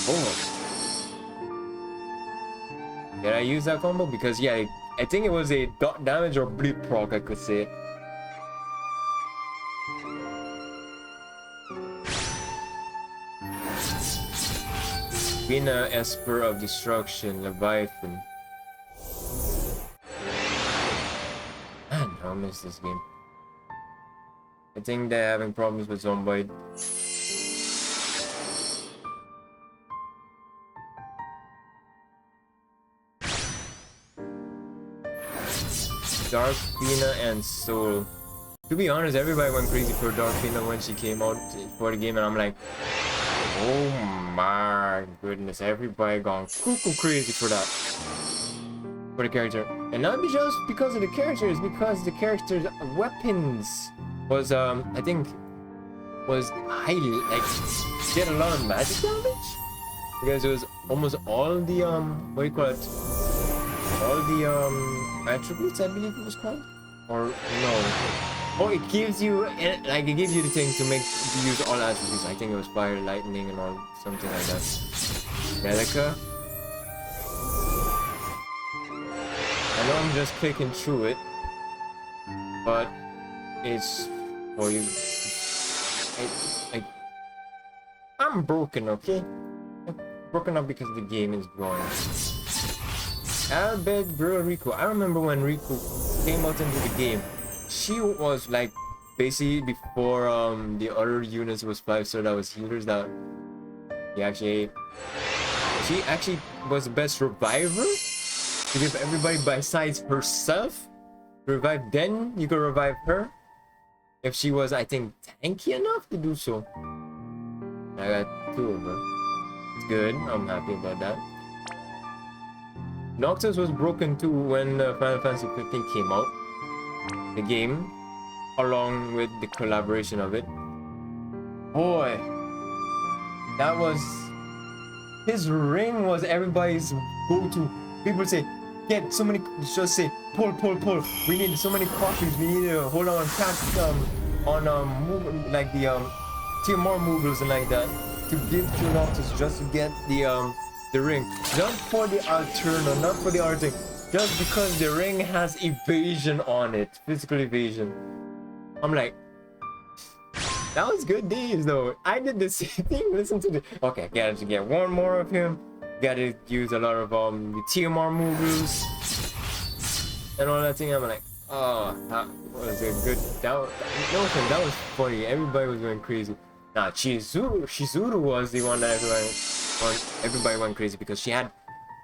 Oh. Did I use that combo? Because yeah, I think it was a dot damage or bleed proc, I could say. Vina, Esper of Destruction, Leviathan. Man, I miss this game. I think they're having problems with Zomboid. Dark Vina and Soul. To be honest, everybody went crazy for Dark Vina when she came out for the game, and I'm like, oh my goodness, everybody gone cuckoo crazy for that. For the character. And not just because of the character, it's because the character's weapons was, I think, was highly, like, did a lot of magic damage? Because it was almost all the, what do you call it? All the, attributes, I believe it was called? Or, no. Oh, it gives you, like, it gives you the thing to use all attributes. I think it was fire, lightning, and all, something like that. Relica. I know I'm just clicking through it, but it's for you. I'm broken, okay? I'm broken up because the game is going. I bet bro Rico. I remember when Rico came out into the game. She was like basically before the other units was 5-star that was healers that she actually was the best reviver to give everybody besides herself revive. Then you could revive her if she was, I think, tanky enough to do so. I got 2 of her. It's good. I'm happy about that. Noctis was broken too when Final Fantasy 15 came out. The game, along with the collaboration of it. Boy, that was... His ring was everybody's go-to. People say, get so many... Just say, pull. We need so many copies. We need to hold on catch on like the tier more movers and like that to give to Noctis just to get the ring. Not for the alternate, not for the other thing. Just because the ring has evasion on it. Physical evasion. I'm like, that was good days though. I did the same thing. Listen to the... Okay, gotta get one more of him. Gotta use a lot of the TMR moves. And all that thing. I'm like, oh, that was a good... That was funny. Everybody was going crazy. Nah, Shizuru was the one that everybody went crazy because she had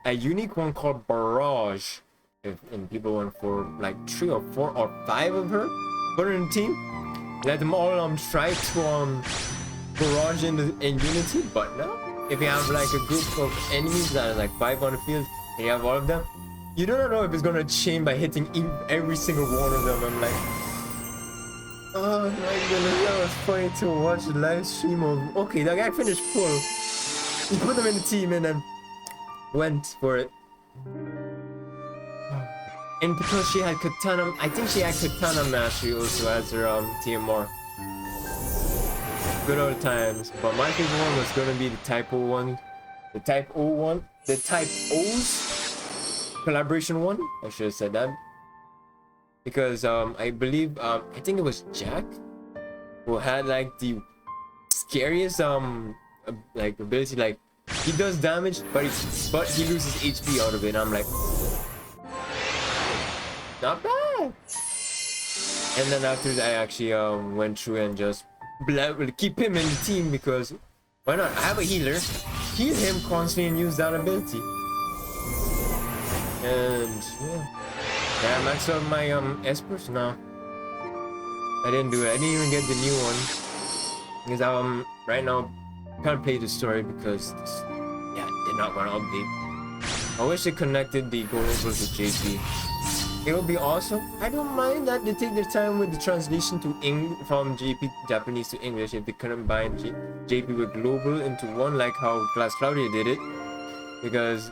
a unique one called Barrage. And people went for like 3 or 4 or 5 of her. Put her in the team. Let them all try to barrage in Unity. But no, if you have like a group of enemies that are like 5 on the field and you have all of them, you don't know if it's gonna chain by hitting every single one of them. I'm like, oh my goodness, that was funny to watch the live stream of... Okay, that guy finished full. He put them in the team and then went for it. And because she had Katana, I think she had Katana Mastery also as her TMR. Good old times. But my favorite one was gonna be the Type O one. The Type O one. The Type O's collaboration one. I should have said that. Because I believe I think it was Jack who had like the scariest like ability, like he does damage but he loses HP out of it. And I'm like, not bad. And then after that, I actually went through and just keep him in the team because why not? I have a healer, heal him constantly and use that ability. And yeah, I maxed out my Espers. No, I didn't do it. I didn't even get the new one because right now can't play the story because they're not gonna update. I wish they connected the globals to JP. It would be awesome. I don't mind that they take their time with the translation to from Japanese to English if they combine JP with global into one, like how Glass Claudia did it, because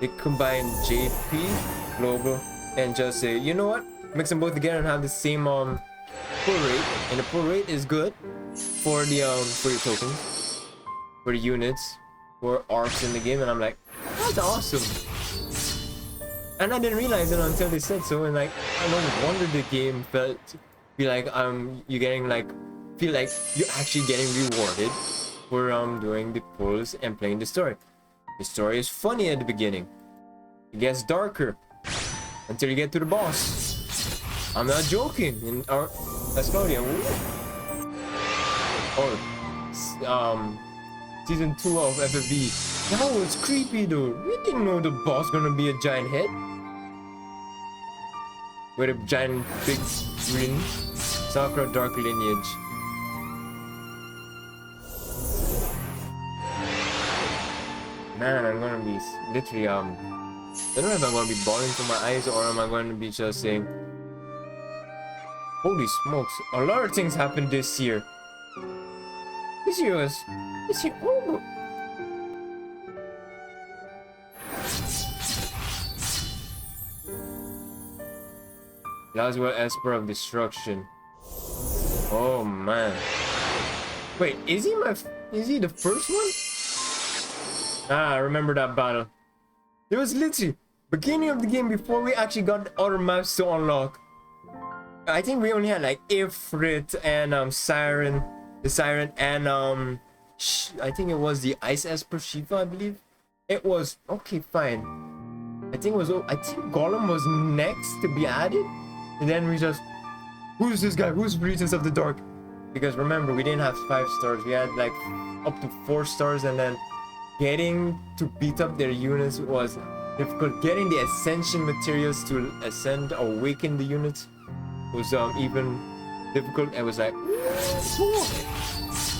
they combine JP, global, and just say, you know what, mix them both together and have the same pull rate, and the pull rate is good for the for your tokens, for the units, for arcs in the game. And I'm like, that's awesome. And I didn't realize it until they said so, and like, I no wonder the game felt be like you getting like feel like you're actually getting rewarded for doing the pulls and playing the story. The story is funny at the beginning. It gets darker until you get to the boss. I'm not joking. In our Claudia. Or season 2 of FFBE. That was creepy though. We didn't know the boss gonna be a giant head with a giant big green Sakura dark lineage. Man, I'm gonna be literally I don't know if I'm gonna be bawling from my eyes or am I going to be just saying, holy smokes, a lot of things happened this year. This year oh. Laswell Esper of Destruction. Oh man. Wait, is he the first one? Ah, I remember that battle. It was literally beginning of the game before we actually got other maps to unlock. I think we only had like Ifrit and Siren, the Siren, and I think it was the Ice Esper Shiva, I believe. It was okay, fine. I think Gollum was next to be added, and then we just, who's this guy? Who's Regents of the Dark? Because remember, we didn't have 5 stars. We had like up to 4 stars, and then getting to beat up their units was difficult. Getting the ascension materials to ascend, awaken the units was even difficult. It was like,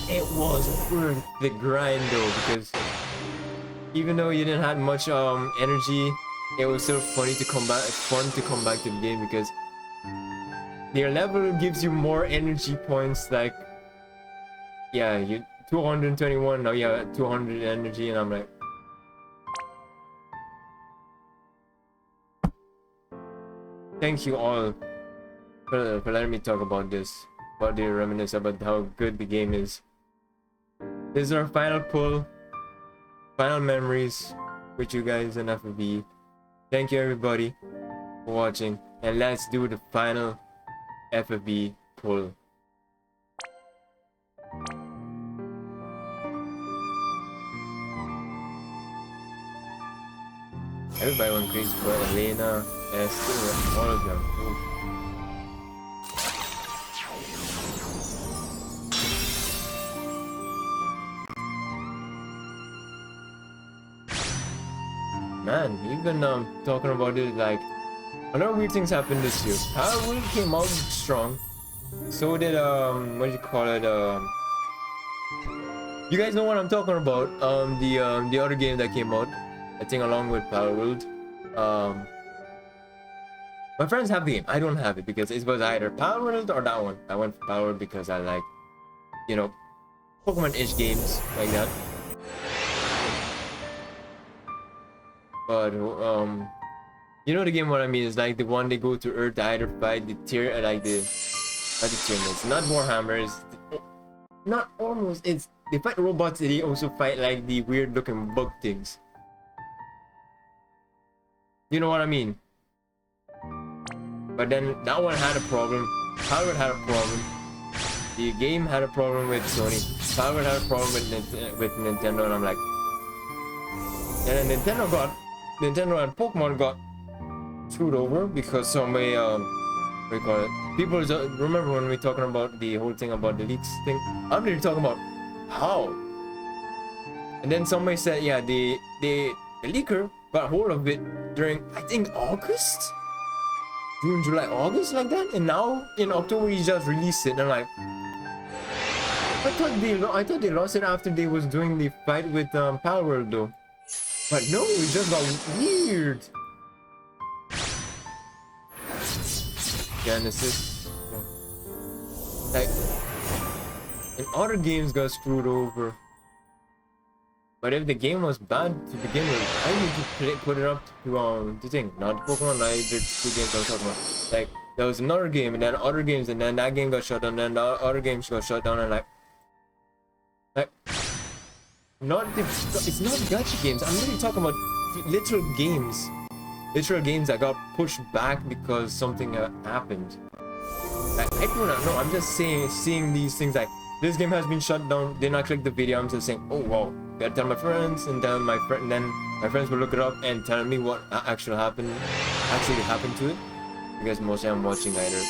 it was worth the grind though, because even though you didn't have much energy, it was still funny to come back. It's fun to come back to the game because their level gives you more energy points. Like, yeah, you 221 now. You have 200 energy, and I'm like, thank you all for letting me talk about this, about the reminisce about how good the game is. This is our final pull, final memories with you guys in FFBE. Thank you everybody for watching, and let's do the final FFBE pull. Everybody went crazy for Elena, Esther, all of them. Ooh. Man, you've been talking about it. Like, a lot of weird things happened this year. Powerwood came out strong. So did what do you call it? You guys know what I'm talking about. The other game that came out, I think, along with Powerwood. My friends have the game. I don't have it because it was either Powerwood or that one. I went for Powerwood because I like, you know, Pokemon-ish games like that. But you know the game what I mean is like the one they go to Earth to either fight the tier, like the not the Tyranids, not Warhammers, not almost. It's they fight robots. They also fight like the weird looking bug things. You know what I mean? But then that one had a problem. Powerwood had a problem. The game had a problem with Sony. Powerwood had a problem with Nintendo, and I'm like, and then Nintendo and Pokemon got screwed over because somebody what do you call it? People remember when we were talking about the whole thing about the leaks thing? I'm really talking about how. And then somebody said, yeah, the leaker got hold of it during, I think, August? June, July, August, like that? And now in October he just released it, and I'm like, I thought they lost it after they was doing the fight with Powerworld though. But no, it just got weird. Genesis. Like, and other games got screwed over. But if the game was bad to begin with, I need to put it up to the thing, not Pokemon, not the 2 games I was talking about. Like, there was another game, and then other games, and then that game got shut down, and then the other games got shut down, and like it's not gacha games. I'm really talking about literal games that got pushed back because something happened. Like, I do not know. I'm just seeing these things like this game has been shut down. Then I click the video. I'm just saying, oh wow. Gotta tell my friends, and then my friends will look it up and tell me what actually happened to it. Because mostly I'm watching either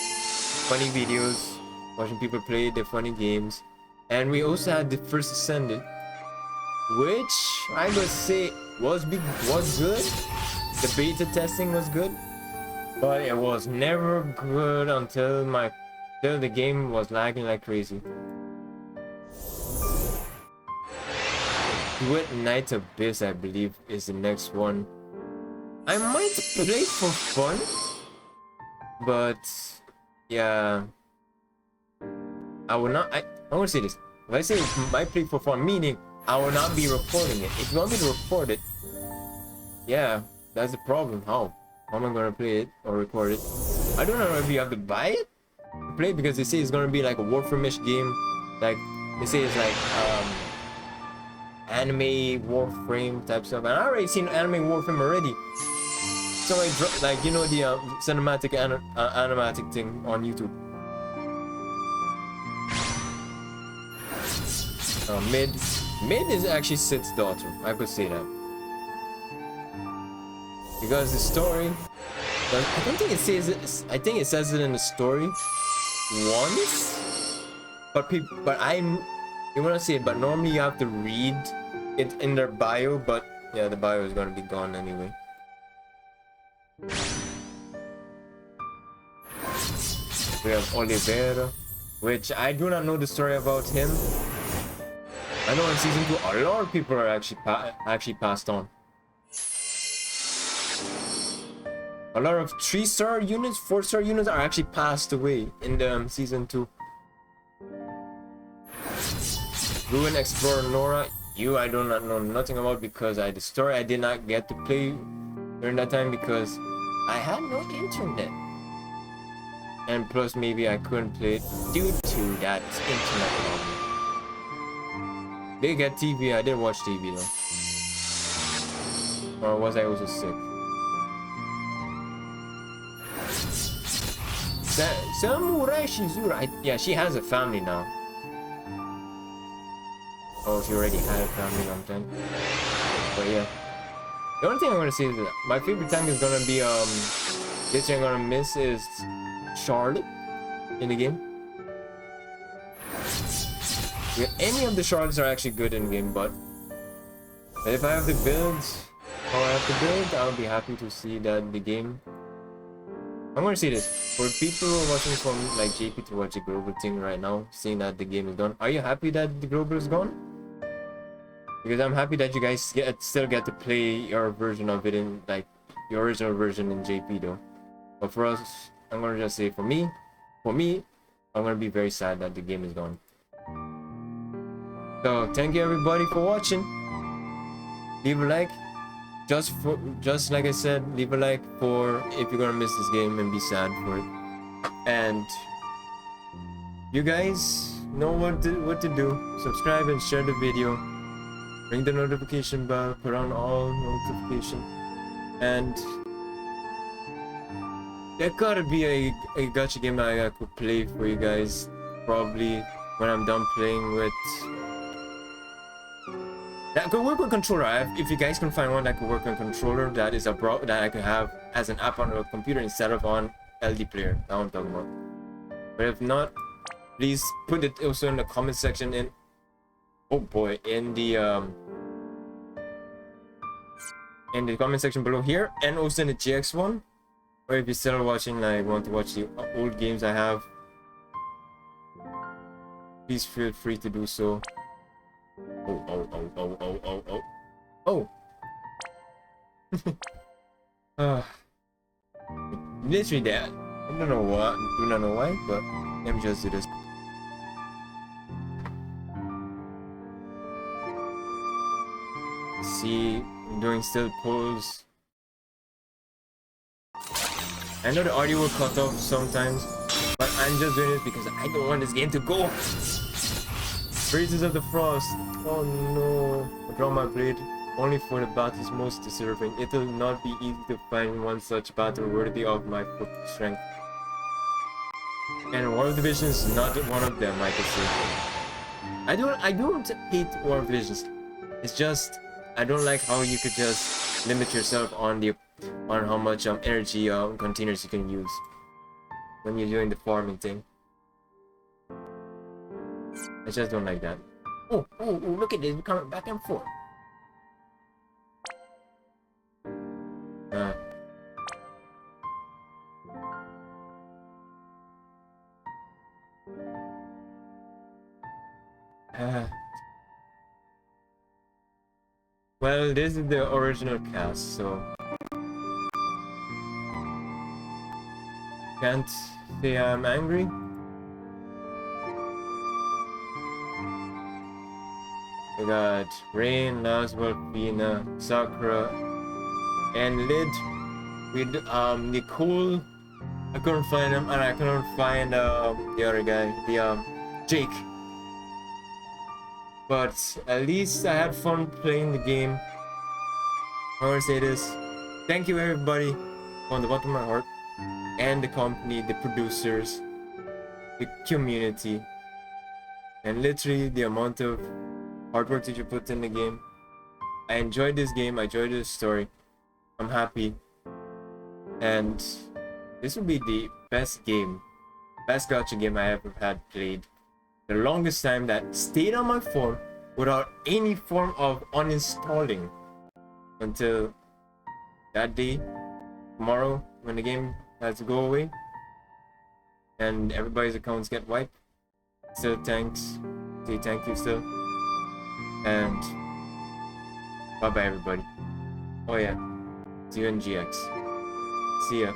funny videos, watching people play the funny games, and we also had the first Ascendant, which I would say was good. The beta testing was good, but it was never good until the game was lagging like crazy. With Night Abyss, I believe, is the next one. I might play for fun, but yeah, I will not. I want to say this. If I say might play for fun, meaning I will not be recording it. If you want me to record it, yeah, that's the problem. How am I gonna play it or record it? I don't know if you have to buy it to play, because they say it's gonna be like a Warframe-ish game. Like they say it's like anime Warframe type stuff, and I already seen anime Warframe already. So I like, you know, the cinematic animatic thing on YouTube. Mid is actually Sid's daughter. I could say that. because the story. But I don't think it says it. I think it says it in the story once. But you wanna see it, but normally you have to read it in their bio. But yeah, the bio is gonna be gone anyway. We have Oliveira, which I do not know the story about him. I know in season 2 a lot of people are actually passed on. A lot of 3-star units, 4-star units are actually passed away in the season 2. Ruin Explorer Nora, I do not know nothing about, because the story I did not get to play during that time because I had no internet. And plus maybe I couldn't play it due to that internet problem. They get TV, I didn't watch TV though. Or was I also sick? Samurai Shizura, yeah, she has a family now. Oh, she already had a family long time. But yeah. The only thing I'm gonna say is that my favorite tank is gonna be, this thing I'm gonna miss is Charlotte in the game. Yeah, any of the Charlottes are actually good in the game, but if I have to build how I have to build, I'll be happy to see that the game. I'm gonna say this for people watching from like JP to watch the global thing right now, seeing that the game is done. Are you happy that the global is gone? Because I'm happy that you guys still get to play your version of it in like your original version in JP though. But for us, I'm gonna just say for me, I'm gonna be very sad that the game is gone. So thank you everybody for watching. Leave a like. Just like I said, leave a like for if you're gonna miss this game and be sad for it. And you guys know what to do. Subscribe and share the video. Ring the notification bell. Put on all notification. And there gotta be a gacha game that I could play for you guys. Probably when I'm done playing with. That could work with controller. If you guys can find one that could work on controller, that is that I could have as an app on a computer instead of on LD player. That's what I'm talking about. But if not, please put it also in the comment section. In the comment section below here, and also in the GX one. Or if you're still watching, like want to watch the old games I have, please feel free to do so. Oh. Literally that. I don't know what. Do not know why, but let me just do this. See, I'm doing still pulls. I know the audio will cut off sometimes, but I'm just doing it because I don't want this game to go. Phrases of the Frost. Oh no. I draw my blade only for the battles most deserving. It will not be easy to find one such battle worthy of my foot strength. And War of Division is not one of them, I can say. I don't hate War of Divisions. It's just I don't like how you could just limit yourself on how much energy containers you can use when you're doing the farming thing. I just don't like that. Oh, look at this, we're coming back and forth. Well, this is the original cast, so can't say I'm angry. We got Rain, Laswell, Pina, Sakura, and Lid with Nicole. I couldn't find him, and I couldn't find the other guy, Jake. But at least I had fun playing the game. I want to say this: thank you everybody from the bottom of my heart, and the company, the producers, the community, and literally the amount of hard work that you put in the game. I enjoyed this game. I enjoyed this story. I'm happy and this will be the best gacha game I ever had played. The longest time that stayed on my phone without any form of uninstalling until that day, tomorrow, when the game has to go away and everybody's accounts get wiped. Still thanks, say thank you still, and bye bye everybody. Oh yeah, see you in GX. See ya.